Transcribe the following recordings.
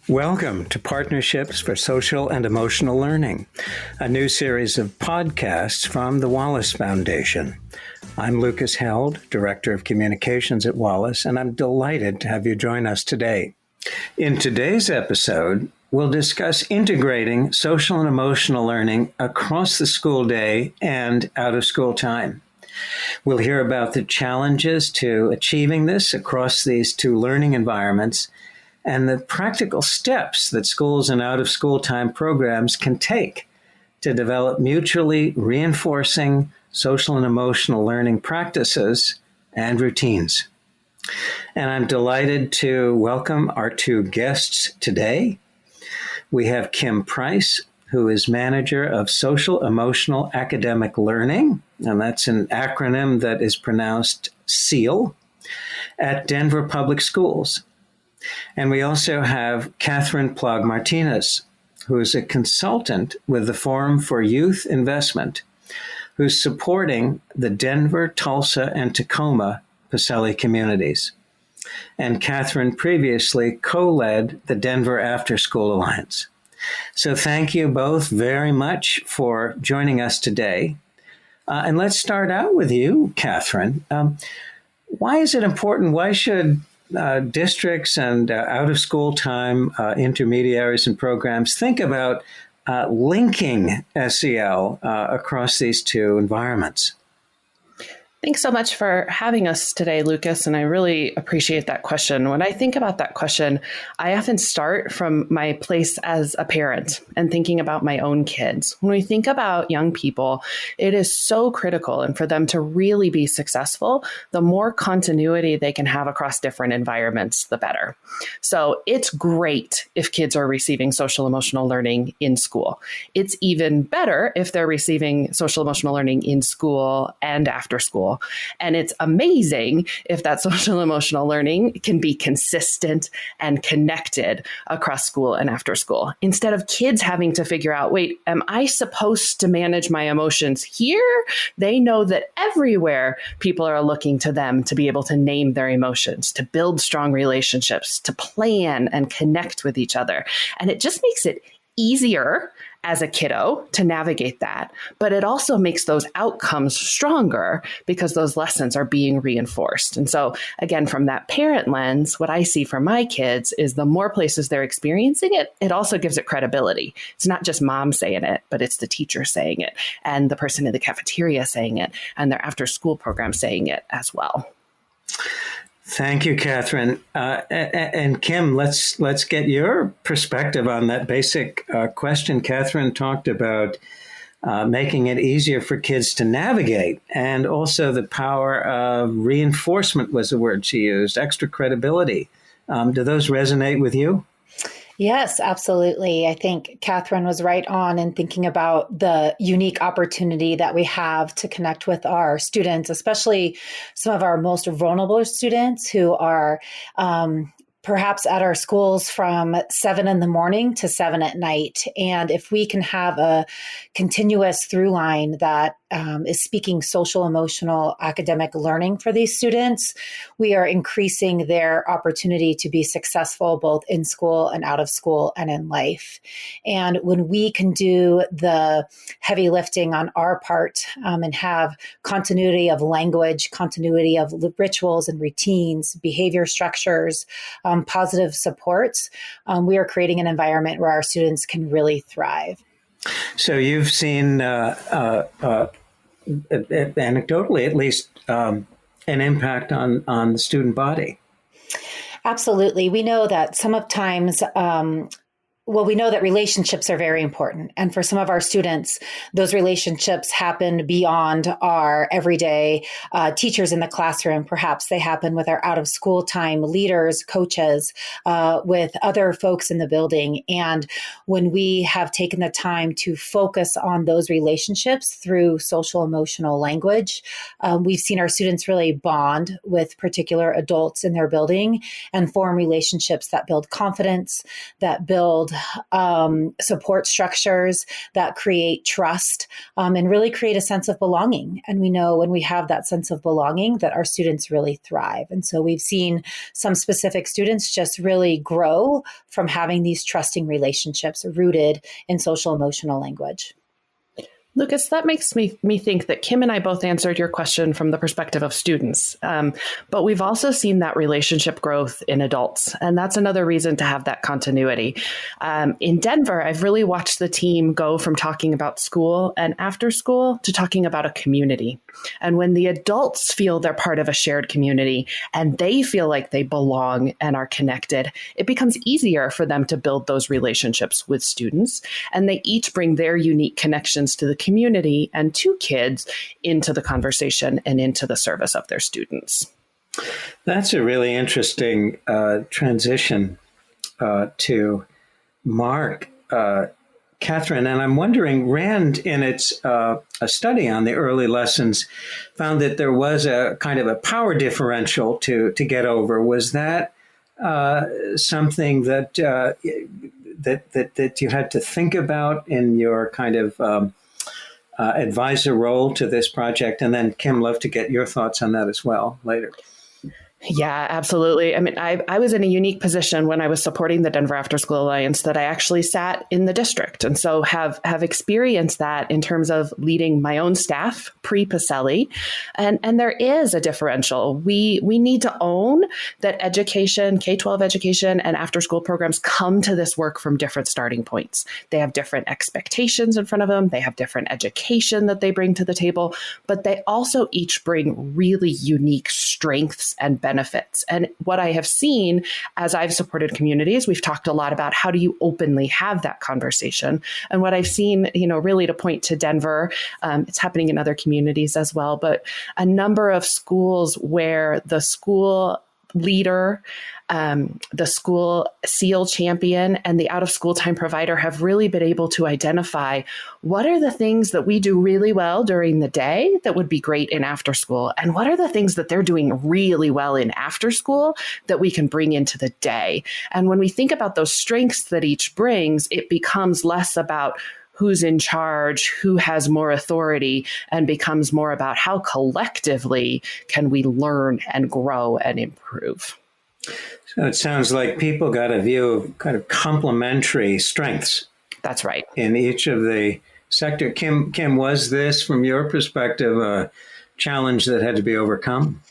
Welcome to Partnerships for Social and Emotional Learning, a new series of podcasts from the Wallace Foundation. I'm Lucas Held, Director of Communications at Wallace, and I'm delighted to have you join us today. In today's episode, we'll discuss integrating social and emotional learning across the school day and out of school time. We'll hear about the challenges to achieving this across these two learning environments and the practical steps that schools and out-of-school time programs can take to develop mutually reinforcing social and emotional learning practices and routines. And I'm delighted to welcome our two guests today. We have Kim Price, who is Manager of Social Emotional Academic Learning, and that's an acronym that is pronounced SEAL, at Denver Public Schools. And we also have Katherine Plog Martinez, who is a consultant with the Forum for Youth Investment, who's supporting the Denver, Tulsa, and Tacoma PSELI communities. And Katherine previously co-led the Denver After School Alliance. So thank you both very much for joining us today. And let's start out with you, Katherine. Why is it important? Why should districts and out-of-school time intermediaries and programs think about linking SEL across these two environments? Thanks so much for having us today, Lucas, and I really appreciate that question. When I think about that question, I often start from my place as a parent and thinking about my own kids. When we think about young people, it is so critical, and for them to really be successful, the more continuity they can have across different environments, the better. So it's great if kids are receiving social emotional learning in school. It's even better if they're receiving social emotional learning in school and after school. And it's amazing if that social emotional learning can be consistent and connected across school and after school, instead of kids having to figure out, wait, am I supposed to manage my emotions here? They know that everywhere people are looking to them to be able to name their emotions, to build strong relationships, to plan and connect with each other. And it just makes it easier as a kiddo to navigate that, but it also makes those outcomes stronger because those lessons are being reinforced. And so again, from that parent lens, what I see for my kids is the more places they're experiencing it, it also gives it credibility. It's not just mom saying it, but it's the teacher saying it and the person in the cafeteria saying it and their after school program saying it as well. Thank you, Katherine. And Kim, let's get your perspective on that basic question. Katherine talked about making it easier for kids to navigate, and also the power of reinforcement was the word she used, extra credibility. Do those resonate with you? Yes, absolutely. I think Katherine was right on in thinking about the unique opportunity that we have to connect with our students, especially some of our most vulnerable students who are perhaps at our schools from 7 a.m. to 7 p.m. And if we can have a continuous through line that is speaking social, emotional, academic learning for these students, we are increasing their opportunity to be successful both in school and out of school and in life. And when we can do the heavy lifting on our part and have continuity of language, continuity of rituals and routines, behavior structures, positive supports, we are creating an environment where our students can really thrive. So you've seen, anecdotally at least, an impact on the student body. Absolutely. We know that sometimes we know that relationships are very important. And for some of our students, those relationships happen beyond our everyday teachers in the classroom. Perhaps they happen with our out of school time leaders, coaches, with other folks in the building. And when we have taken the time to focus on those relationships through social emotional language, we've seen our students really bond with particular adults in their building and form relationships that build confidence, that build support structures that create trust, and really create a sense of belonging. And we know when we have that sense of belonging that our students really thrive. And so we've seen some specific students just really grow from having these trusting relationships rooted in social emotional language. Lucas, that makes me think that Kim and I both answered your question from the perspective of students. But we've also seen that relationship growth in adults. And that's another reason to have that continuity. In Denver, I've really watched the team go from talking about school and after school to talking about a community. And when the adults feel they're part of a shared community and they feel like they belong and are connected, it becomes easier for them to build those relationships with students. And they each bring their unique connections to the community and to kids into the conversation and into the service of their students. That's a really interesting transition to Mark, Katherine. And I'm wondering, RAND in its a study on the early lessons found that there was a kind of a power differential to get over. Was that something that that you had to think about in your kind of advisor role to this project? And then Kim, love to get your thoughts on that as well later. Yeah, absolutely. I mean, I was in a unique position when I was supporting the Denver After School Alliance that I actually sat in the district. And so have experienced that in terms of leading my own staff pre-PSELI. And there is a differential. We need to own that education, K-12 education and after school programs come to this work from different starting points. They have different expectations in front of them. They have different education that they bring to the table, but they also each bring really unique strengths and benefits. And what I have seen as I've supported communities, we've talked a lot about how do you openly have that conversation. And what I've seen, really to point to Denver, it's happening in other communities as well, but a number of schools where the school leader, the school SEAL champion, and the out of school time provider have really been able to identify what are the things that we do really well during the day that would be great in after school, and what are the things that they're doing really well in after school that we can bring into the day. And when we think about those strengths that each brings, it becomes less about who's in charge, who has more authority, and becomes more about how collectively can we learn and grow and improve. So it sounds like people got a view of kind of complementary strengths. That's right. In each of the sector. Kim, was this, from your perspective, a challenge that had to be overcome?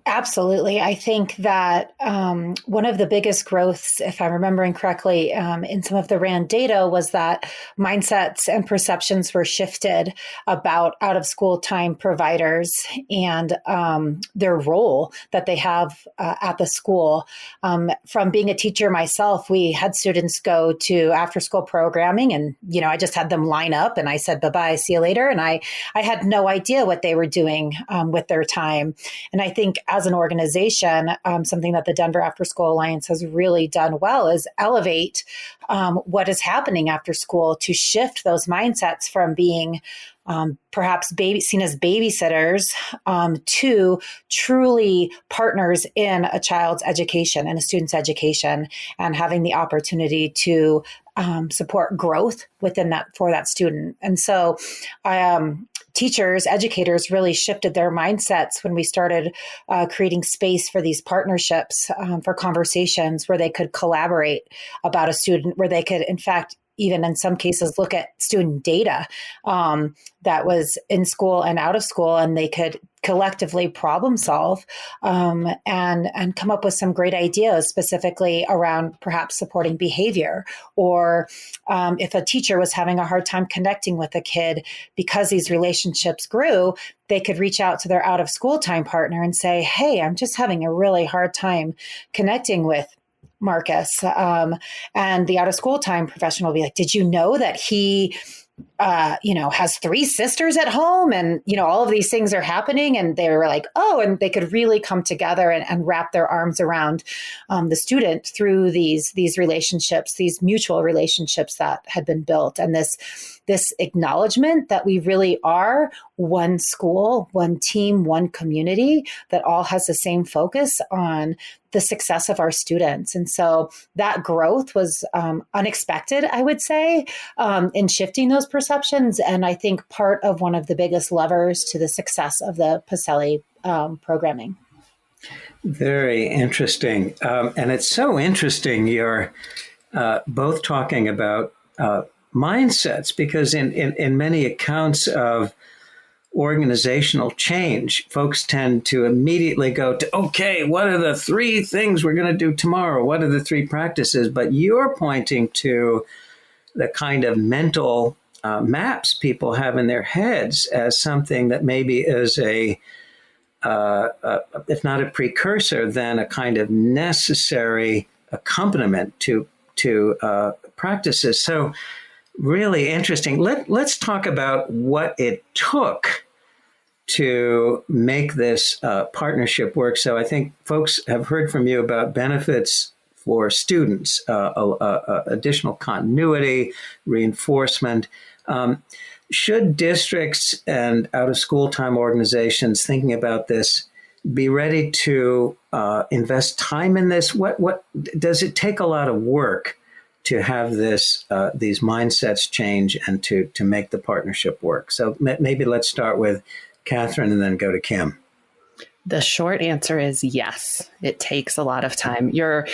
Absolutely. I think that one of the biggest growths, if I'm remembering correctly, in some of the RAND data was that mindsets and perceptions were shifted about out of school time providers and their role that they have at the school. From being a teacher myself, we had students go to after school programming and, I just had them line up and I said, bye-bye, see you later. And I had no idea what they were doing with their time. And I think as an organization, something that the Denver After School Alliance has really done well is elevate what is happening after school to shift those mindsets from being perhaps seen as babysitters to truly partners in a child's education and a student's education, and having the opportunity to support growth within that for that student. And so teachers, educators really shifted their mindsets when we started creating space for these partnerships, for conversations where they could collaborate about a student, where they could, in fact, even in some cases, look at student data that was in school and out of school, and they could collectively problem solve and come up with some great ideas specifically around perhaps supporting behavior, or if a teacher was having a hard time connecting with a kid because these relationships grew, they could reach out to their out of school time partner and say, hey, I'm just having a really hard time connecting with Marcus. And the out of school time professional will be like, did you know that he has 3 sisters at home, and, all of these things are happening? And they were like, oh, and they could really come together and wrap their arms around the student through these relationships, these mutual relationships that had been built. And this this acknowledgement that we really are one school, one team, one community that all has the same focus on the success of our students. And so that growth was unexpected, I would say, in shifting those perceptions. And I think part of one of the biggest levers to the success of the PSELI programming. Very interesting. And it's so interesting you're both talking about mindsets, because in many accounts of organizational change, folks tend to immediately go to, okay, what are the 3 things we're going to do tomorrow? What are the 3 practices? But you're pointing to the kind of mental maps people have in their heads as something that maybe is if not a precursor, then a kind of necessary accompaniment to practices. So really interesting. Let's talk about what it took to make this partnership work. So I think folks have heard from you about benefits for students, additional continuity, reinforcement. Should districts and out-of-school time organizations thinking about this be ready to invest time in this? What does it take a lot of work to have these mindsets change and to make the partnership work? So maybe let's start with Katherine and then go to Kim. The short answer is yes, it takes a lot of time. Your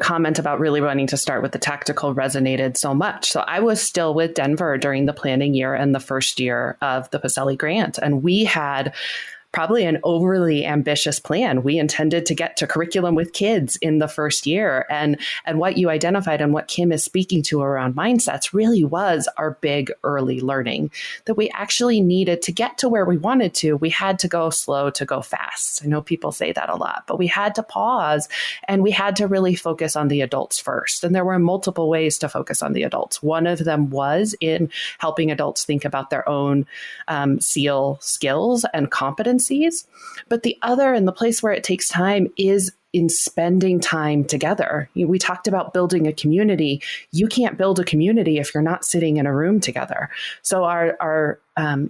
comment about really wanting to start with the tactical resonated so much. So I was still with Denver during the planning year and the first year of the PSELI grant, and we had probably an overly ambitious plan. We intended to get to curriculum with kids in the first year. And what you identified and what Kim is speaking to around mindsets really was our big early learning, that we actually needed to get to where we wanted to. We had to go slow to go fast. I know people say that a lot, but we had to pause and we had to really focus on the adults first. And there were multiple ways to focus on the adults. One of them was in helping adults think about their own SEAL skills and competencies. But the other, and the place where it takes time, is in spending time together. We talked about building a community. You can't build a community if you're not sitting in a room together. So our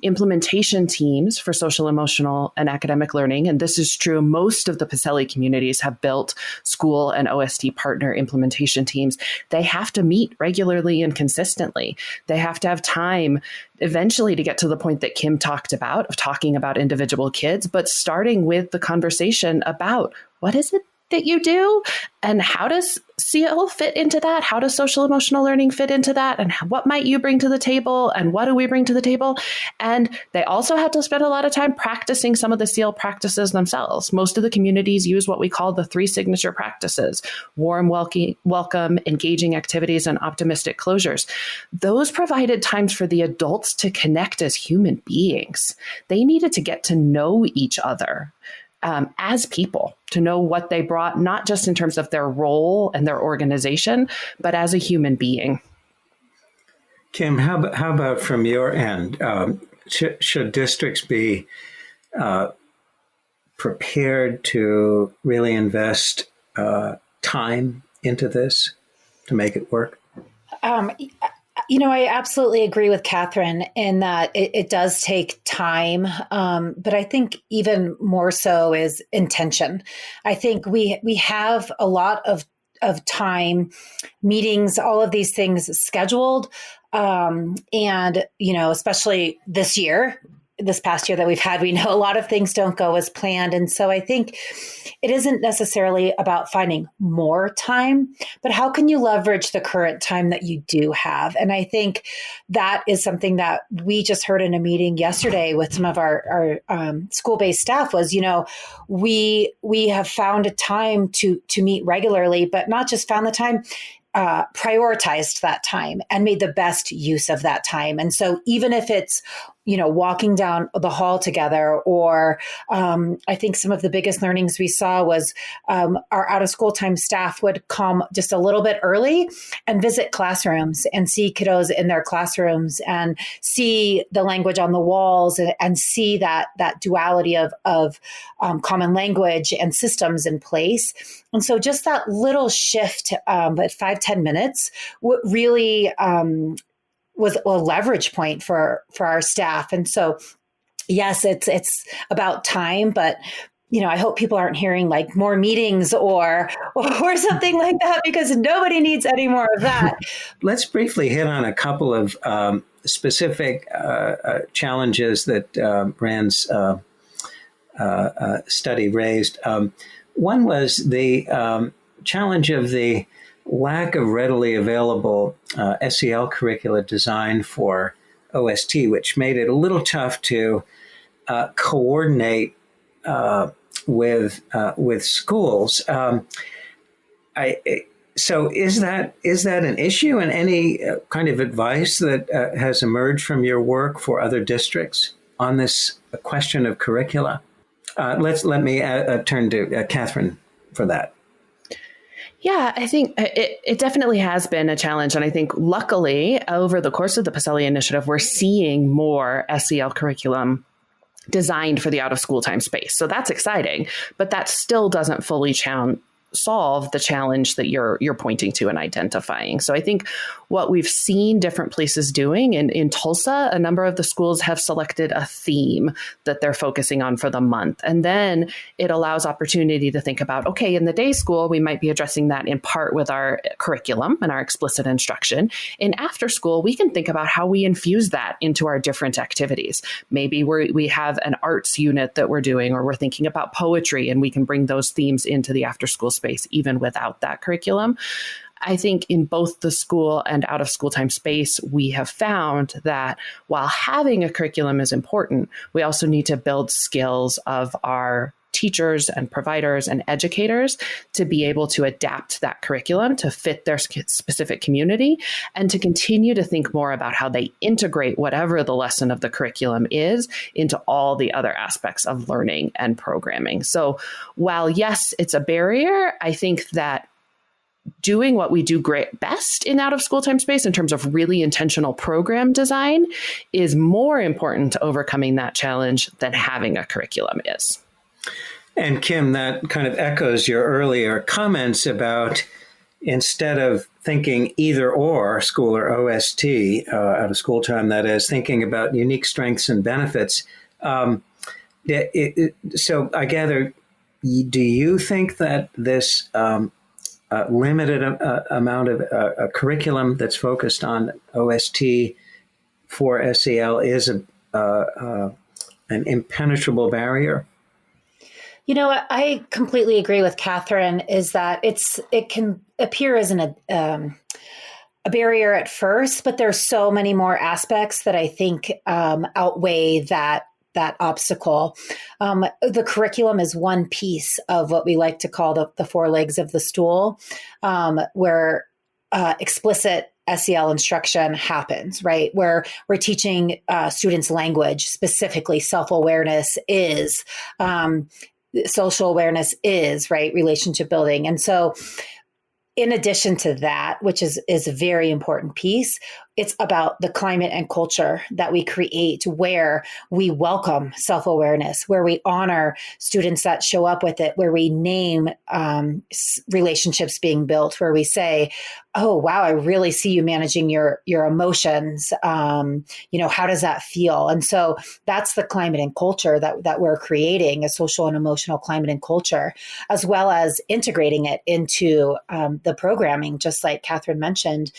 implementation teams for social, emotional, and academic learning, and this is true, most of the PSELI communities have built school and OST partner implementation teams. They have to meet regularly and consistently. They have to have time eventually to get to the point that Kim talked about, of talking about individual kids, but starting with the conversation about what is it that you do and how does SEAL fit into that? How does social emotional learning fit into that? And what might you bring to the table? And what do we bring to the table? And they also had to spend a lot of time practicing some of the SEAL practices themselves. Most of the communities use what we call the 3 signature practices: warm, welcome, engaging activities, and optimistic closures. Those provided times for the adults to connect as human beings. They needed to get to know each other as people, to know what they brought, not just in terms of their role and their organization, but as a human being. Kim, how about from your end? Should districts be prepared to really invest time into this to make it work? I absolutely agree with Katherine in that it does take time, but I think even more so is intention. I think we have a lot of time, meetings, all of these things scheduled, and especially this past year that we've had, we know a lot of things don't go as planned. And so I think it isn't necessarily about finding more time, but how can you leverage the current time that you do have? And I think that is something that we just heard in a meeting yesterday with some of our school-based staff was, we have found a time to meet regularly, but not just found the time, prioritized that time and made the best use of that time. And so even if it's, walking down the hall together, or I think some of the biggest learnings we saw was our out of school time staff would come just a little bit early and visit classrooms and see kiddos in their classrooms and see the language on the walls and see that duality of common language and systems in place. And so just that little shift, but 5-10 minutes really was a leverage point for our staff. And so, yes, it's about time, but I hope people aren't hearing like more meetings or something like that, because nobody needs any more of that. Let's briefly hit on a couple of specific challenges that Rand's study raised. One was the challenge of the lack of readily available SEL curricula designed for OST, which made it a little tough to coordinate with schools. So is that an issue, and any kind of advice that has emerged from your work for other districts on this question of curricula? Let me turn to Katherine for that. Yeah, I think it definitely has been a challenge. And I think luckily over the course of the PSELI initiative, we're seeing more SEL curriculum designed for the out of school time space. So that's exciting, but that still doesn't fully solve the challenge that you're pointing to and identifying. So I think what we've seen different places doing in Tulsa, a number of the schools have selected a theme that they're focusing on for the month. And then it allows opportunity to think about, okay, in the day school, we might be addressing that in part with our curriculum and our explicit instruction. In after school, we can think about how we infuse that into our different activities. Maybe we have an arts unit that we're doing, or we're thinking about poetry, and we can bring those themes into the after school space even without that curriculum. I think in both the school and out of school time space, we have found that while having a curriculum is important, we also need to build skills of our teachers and providers and educators to be able to adapt that curriculum to fit their specific community, and to continue to think more about how they integrate whatever the lesson of the curriculum is into all the other aspects of learning and programming. So while yes, it's a barrier, I think that doing what we do best in out of school time space in terms of really intentional program design is more important to overcoming that challenge than having a curriculum is. And Kim, that kind of echoes your earlier comments about, instead of thinking either or, school or OST, out of school time, that is, thinking about unique strengths and benefits. So I gather, do you think that this limited amount of curriculum that's focused on OST for SEL is an impenetrable barrier? I completely agree with Katherine, is that it can appear as a barrier at first, but there's so many more aspects that I think outweigh that obstacle. The curriculum is one piece of what we like to call the four legs of the stool, where explicit SEL instruction happens, right? Where we're teaching students language, specifically self-awareness is, social awareness is, right? Relationship building. And so in addition to that, which is a very important piece, it's about the climate and culture that we create, where we welcome self-awareness, where we honor students that show up with it, where we name relationships being built, where we say, oh, wow, I really see you managing your emotions. How does that feel? And so that's the climate and culture that we're creating, a social and emotional climate and culture, as well as integrating it into the programming, just like Katherine mentioned.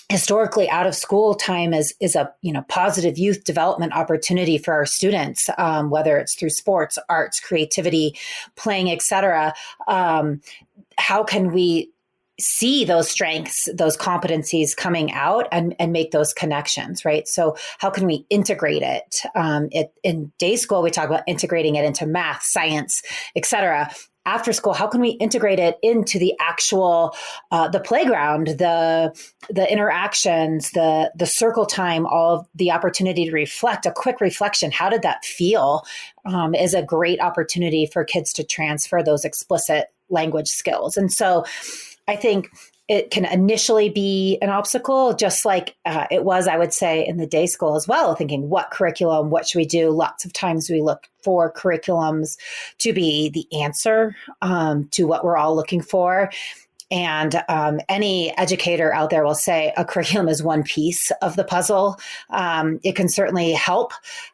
Historically, out of school time is a positive youth development opportunity for our students, whether it's through sports, arts, creativity, playing, etc. How can we see those strengths, those competencies coming out and make those connections, right? So how can we integrate it? In day school, we talk about integrating it into math, science, etc. After school, how can we integrate it into the actual, the playground, the interactions, the circle time, all of the opportunity to reflect, a quick reflection. How did that feel? Is a great opportunity for kids to transfer those explicit language skills. And so I think it can initially be an obstacle, just like it was, I would say, in the day school as well, thinking what curriculum, what should we do? Lots of times we look for curriculums to be the answer to what we're all looking for. And any educator out there will say a curriculum is one piece of the puzzle. It can certainly help,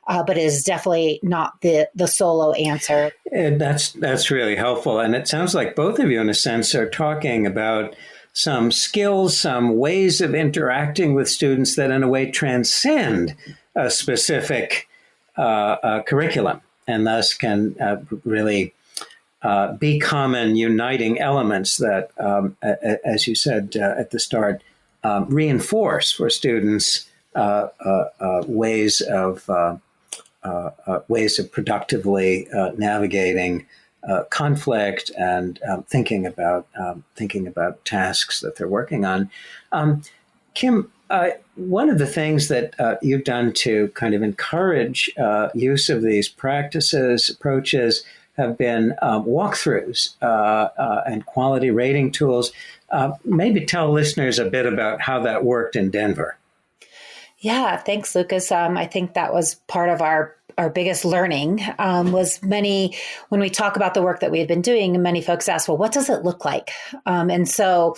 but it is definitely not the solo answer. And that's really helpful. And it sounds like both of you, in a sense, are talking about some skills, some ways of interacting with students that, in a way, transcend a specific curriculum, and thus can really be common uniting elements that, as you said at the start, reinforce for students ways of productively navigating conflict and thinking about tasks that they're working on. Kim, one of the things that you've done to kind of encourage use of these practices, approaches, have been walkthroughs and quality rating tools. Maybe tell listeners a bit about how that worked in Denver. Yeah, thanks, Lucas. I think that was part of our biggest learning was when we talk about the work that we had been doing, many folks ask, well, what does it look like? And so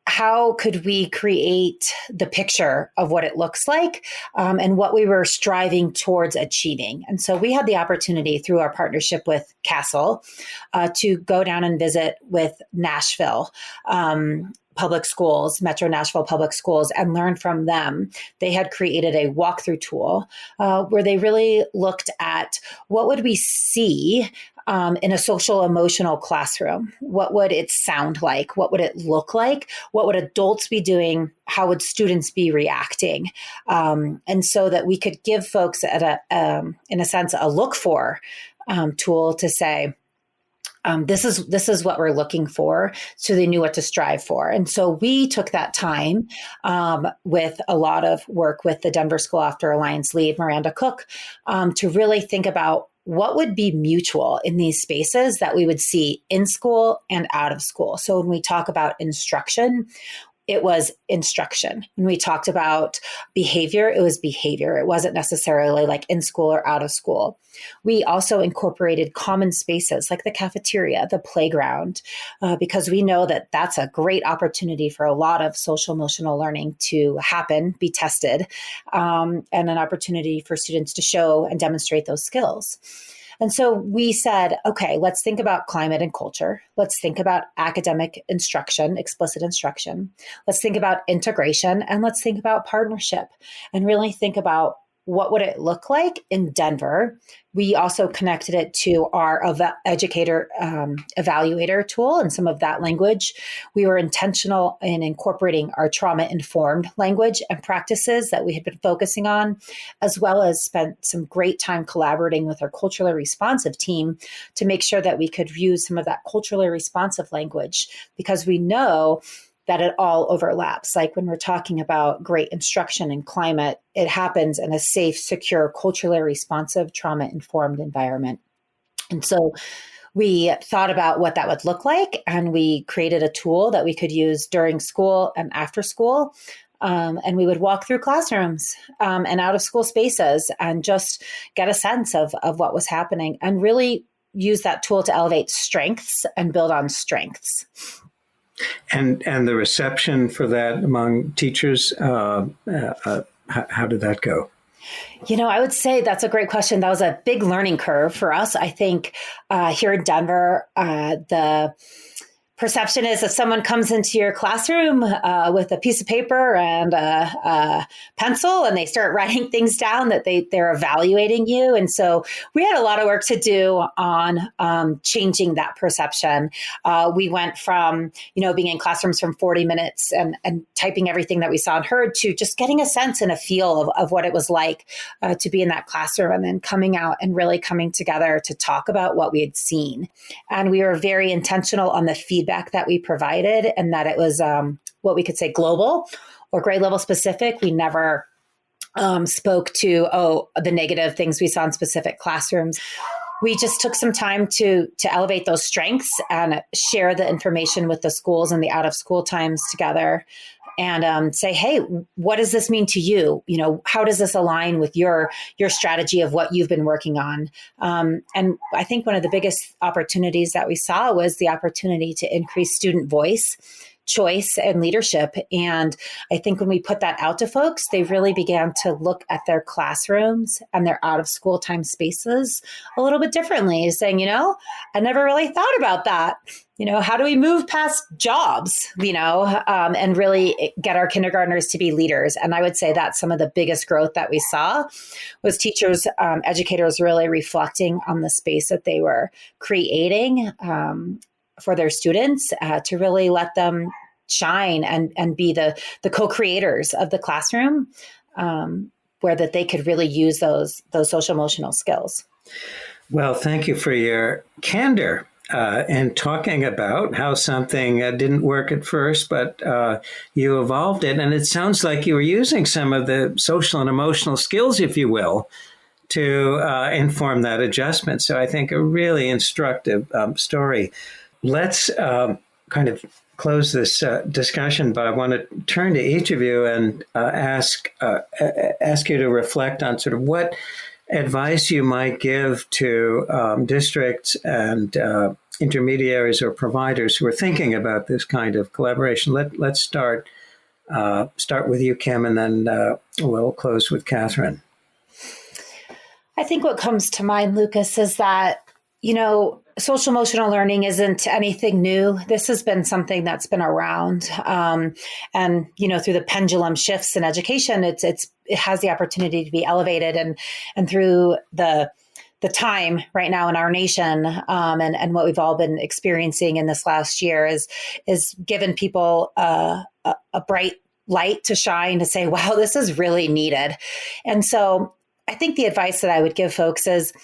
how could we create the picture of what it looks like and what we were striving towards achieving? And so we had the opportunity through our partnership with Castle to go down and visit with Nashville public schools, Metro Nashville public schools, and learn from them. They had created a walkthrough tool where they really looked at what would we see in a social emotional classroom. What would it sound like? What would it look like? What would adults be doing? How would students be reacting? And so that we could give folks in a sense, a look for tool to say, this is what we're looking for, so they knew what to strive for. And so we took that time with a lot of work with the Denver School After Alliance lead, Miranda Cook, to really think about what would be mutual in these spaces that we would see in school and out of school. So when we talk about instruction, it was instruction. When we talked about behavior, it was behavior. It wasn't necessarily like in school or out of school. We also incorporated common spaces like the cafeteria, the playground, because we know that that's a great opportunity for a lot of social emotional learning to happen, be tested, and an opportunity for students to show and demonstrate those skills. And so we said, okay, let's think about climate and culture. Let's think about academic instruction, explicit instruction. Let's think about integration, and let's think about partnership, and really think about what would it look like in Denver. We also connected it to our educator evaluator tool and some of that language. We were intentional in incorporating our trauma-informed language and practices that we had been focusing on, as well as spent some great time collaborating with our culturally responsive team to make sure that we could use some of that culturally responsive language, because we know that it all overlaps. Like when we're talking about great instruction and climate, it happens in a safe, secure, culturally responsive, trauma-informed environment. And so we thought about what that would look like, and we created a tool that we could use during school and after school. And we would walk through classrooms and out of school spaces and just get a sense of what was happening, and really use that tool to elevate strengths and build on strengths. And the reception for that among teachers, how did that go? I would say that's a great question. That was a big learning curve for us. I think here in Denver, the perception is if someone comes into your classroom with a piece of paper and a pencil and they start writing things down, that they're evaluating you. And so we had a lot of work to do on changing that perception. We went from, being in classrooms from 40 minutes and typing everything that we saw and heard to just getting a sense and a feel of what it was like to be in that classroom, and then coming out and really coming together to talk about what we had seen. And we were very intentional on the feedback that we provided, and that it was what we could say global or grade level specific. We never spoke to, the negative things we saw in specific classrooms. We just took some time to elevate those strengths and share the information with the schools and the out of school times together. and say, hey, what does this mean to you? How does this align with your strategy of what you've been working on? And I think one of the biggest opportunities that we saw was the opportunity to increase student voice, choice, and leadership. And I think when we put that out to folks, they really began to look at their classrooms and their out of school time spaces a little bit differently, saying, I never really thought about that. How do we move past jobs, and really get our kindergartners to be leaders? And I would say that's some of the biggest growth that we saw was teachers, educators really reflecting on the space that they were creating for their students to really let them shine and be the co-creators of the classroom, where that they could really use those social emotional skills. Well, thank you for your candor in talking about how something didn't work at first, but you evolved it. And it sounds like you were using some of the social and emotional skills, if you will, to inform that adjustment. So I think a really instructive story. Let's kind of close this discussion, but I want to turn to each of you and ask you to reflect on sort of what advice you might give to districts and intermediaries or providers who are thinking about this kind of collaboration. Let's start with you, Kim, and then we'll close with Katherine. I think what comes to mind, Lucas, is that, social emotional learning isn't anything new. This has been something that's been around. And, through the pendulum shifts in education, it has the opportunity to be elevated and through the time right now in our nation, and what we've all been experiencing in this last year is given people a bright light to shine to say, wow, this is really needed. And so I think the advice that I would give folks is,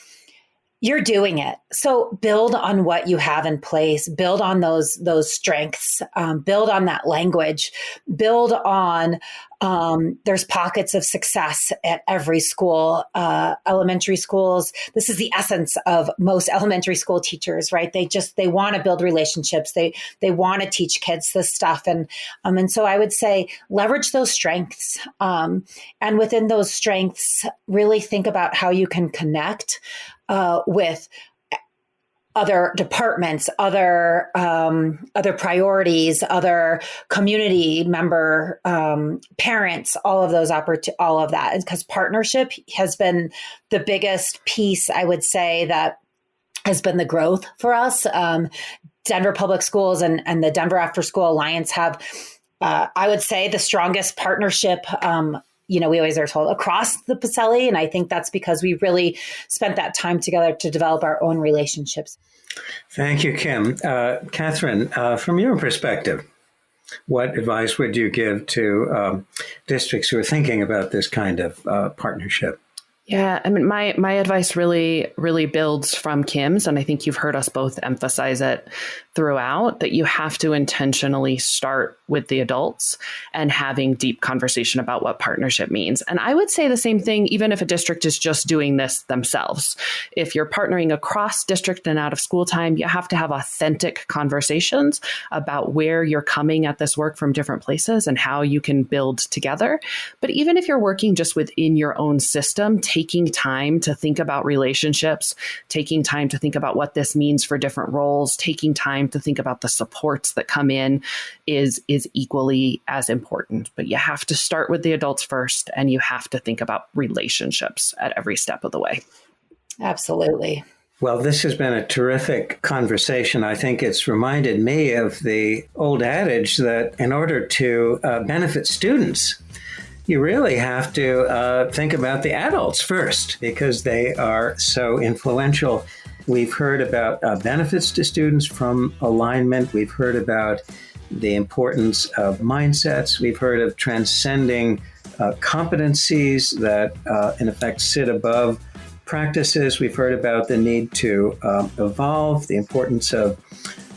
you're doing it. So build on what you have in place, build on those strengths, build on that language, build on, there's pockets of success at every school, elementary schools. This is the essence of most elementary school teachers, right? They want to build relationships. They want to teach kids this stuff. And so I would say leverage those strengths. And within those strengths, really think about how you can connect with other departments, other priorities, other community member parents, all of those all of that, because partnership has been the biggest piece, I would say, that has been the growth for us. Denver Public Schools and the Denver After School Alliance have, I would say, the strongest partnership. We always are told across the PSELI. And I think that's because we really spent that time together to develop our own relationships. Thank you, Kim. Katherine, from your perspective, what advice would you give to districts who are thinking about this kind of partnership? Yeah, I mean, my advice really builds from Kim's, and I think you've heard us both emphasize it throughout, that you have to intentionally start with the adults and having deep conversation about what partnership means. And I would say the same thing, even if a district is just doing this themselves. If you're partnering across district and out of school time, you have to have authentic conversations about where you're coming at this work from different places and how you can build together. But even if you're working just within your own system, taking time to think about relationships, taking time to think about what this means for different roles, taking time to think about the supports that come in is equally as important. But you have to start with the adults first, and you have to think about relationships at every step of the way. Absolutely. Well, this has been a terrific conversation. I think it's reminded me of the old adage that in order to benefit students, you really have to think about the adults first, because they are so influential. We've heard about benefits to students from alignment. We've heard about the importance of mindsets. We've heard of transcending competencies that, in effect, sit above practices. We've heard about the need to evolve, the importance of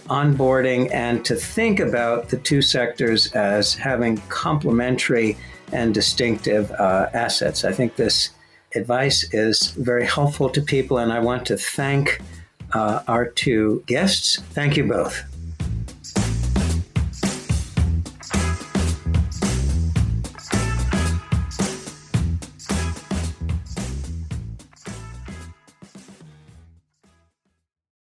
onboarding, and to think about the two sectors as having complementary and distinctive assets. I think this advice is very helpful to people, and I want to thank our two guests. Thank you both.